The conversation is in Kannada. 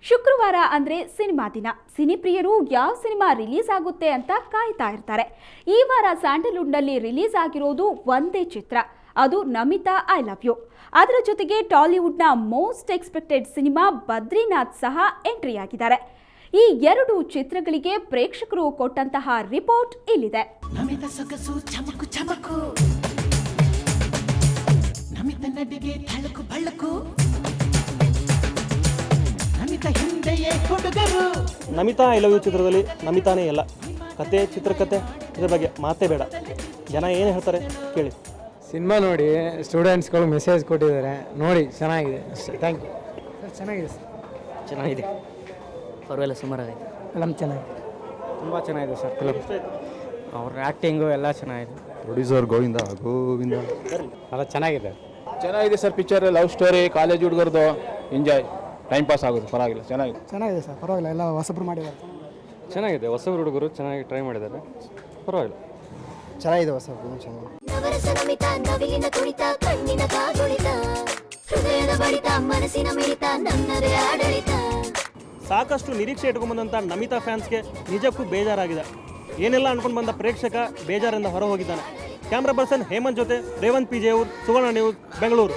ಶುಕ್ರವಾರ ಅಂದ್ರೆ ಸಿನಿಮಾ ದಿನ. ಸಿನಿಪ್ರಿಯರು ಯಾವ ಸಿನಿಮಾ ರಿಲೀಸ್ ಆಗುತ್ತೆ ಅಂತ ಕಾಯ್ತಾ ಇರ್ತಾರೆ. ಈ ವಾರ ಸ್ಯಾಂಡಲ್ವುಡ್ನಲ್ಲಿ ರಿಲೀಸ್ ಆಗಿರೋದು ಒಂದೇ ಚಿತ್ರ, ಅದು ನಮಿತಾ ಐ ಲವ್ ಯು. ಅದರ ಜೊತೆಗೆ ಟಾಲಿವುಡ್ನ ಮೋಸ್ಟ್ ಎಕ್ಸ್ಪೆಕ್ಟೆಡ್ ಸಿನಿಮಾ ಬದ್ರಿನಾಥ್ ಸಹ ಎಂಟ್ರಿ ಆಗಿದ್ದಾರೆ. ಈ ಎರಡು ಚಿತ್ರಗಳಿಗೆ ಪ್ರೇಕ್ಷಕರು ಕೊಟ್ಟಂತಹ ರಿಪೋರ್ಟ್ ಇಲ್ಲಿದೆ. ನಮಿತಾ ಸೊಗಸು ಚಮಕು ಚಮಕು, ನಮಿತಾ ನಡಿಗೆ ಥಳಕು ಬಳ್ಳಕು, ನಮಿತಾ ಐ ಲವ್ ಯು ಚಿತ್ರದಲ್ಲಿ ನಮಿತಾನೇ ಎಲ್ಲ. ಕತೆ, ಚಿತ್ರಕತೆ ಇದ್ರ ಬಗ್ಗೆ ಮಾತೇ ಬೇಡ. ಜನ ಏನು ಹೇಳ್ತಾರೆ ಕೇಳಿ. ಸಿನಿಮಾ ನೋಡಿ ಸ್ಟೂಡೆಂಟ್ಸ್ಗಳು ಮೆಸೇಜ್ ಕೊಟ್ಟಿದ್ದಾರೆ, ನೋಡಿ ಚೆನ್ನಾಗಿದೆ ಅಷ್ಟೇ. Thank you sir. ಚೆನ್ನಾಗಿದೆ ಸರ್, ಚೆನ್ನಾಗಿದೆ, ಪರವಾಗಿಲ್ಲ, ಸುಮಾರಾಗೈತೆ. ಫಿಲಮ್ ಚೆನ್ನಾಗಿದೆ, ತುಂಬ ಚೆನ್ನಾಗಿದೆ ಸರ್ ಫಿಲಮ್. ಅವ್ರ ಆ್ಯಕ್ಟಿಂಗು ಎಲ್ಲ ಚೆನ್ನಾಗಿದೆ. ಪ್ರೊಡ್ಯೂಸರ್ ಗೋವಿಂದ ಗೋವಿಂದ ಎಲ್ಲ ಚೆನ್ನಾಗಿದೆ. ಚೆನ್ನಾಗಿದೆ sir. Picture love story, college ಹುಡುಗರದು, ಎಂಜಾಯ್, ಟೈಮ್ ಪಾಸ್ ಆಗೋದು, ಪರವಾಗಿಲ್ಲ, ಚೆನ್ನಾಗಿದೆ. ಚೆನ್ನಾಗಿದೆ ಸರ್, ಪರವಾಗಿಲ್ಲ, ಎಲ್ಲ ಹೊಸಬ್ರು ಮಾಡಿದ್ದಾರೆ. ಚೆನ್ನಾಗಿದೆ, ಹೊಸ ಹುಡುಗರು ಚೆನ್ನಾಗಿ ಟ್ರೈ ಮಾಡಿದ್ದಾರೆ, ಪರವಾಗಿಲ್ಲ. ಚೆನ್ನಾಗಿದೆ, ಹೊಸ ಫಿಲಮ್ ಚೆನ್ನಾಗಿದೆ. ನವರಸ ನಮಿತ, ನವಿಲಿನ ತುಳಿತ, ಕಣ್ಣಿನ ಕಾಗುಳಿತ, ಹೃದಯದ ಬಡಿತ, ಮನಸ್ಸಿನ ಮಿಡಿತ, ನನ್ನದೇ ಆಡಳಿತ. ಸಾಕಷ್ಟು ನಿರೀಕ್ಷೆ ಇಟ್ಕೊಂಡ್ಬಂದಂಥ ನಮಿತಾ ಫ್ಯಾನ್ಸ್ಗೆ ನಿಜಕ್ಕೂ ಬೇಜಾರಾಗಿದೆ. ಏನೆಲ್ಲ ಅನ್ಕೊಂಡು ಬಂದ ಪ್ರೇಕ್ಷಕ ಬೇಜಾರಿಂದ ಹೊರ ಹೋಗಿದ್ದಾನೆ. ಕ್ಯಾಮ್ರಾ ಪರ್ಸನ್ ಹೇಮಂತ್ ಜೊತೆ ರೇವಂತ್ ಪಿ ಜೆ, ಸುವರ್ಣ ನ್ಯೂಸ್, ಬೆಂಗಳೂರು.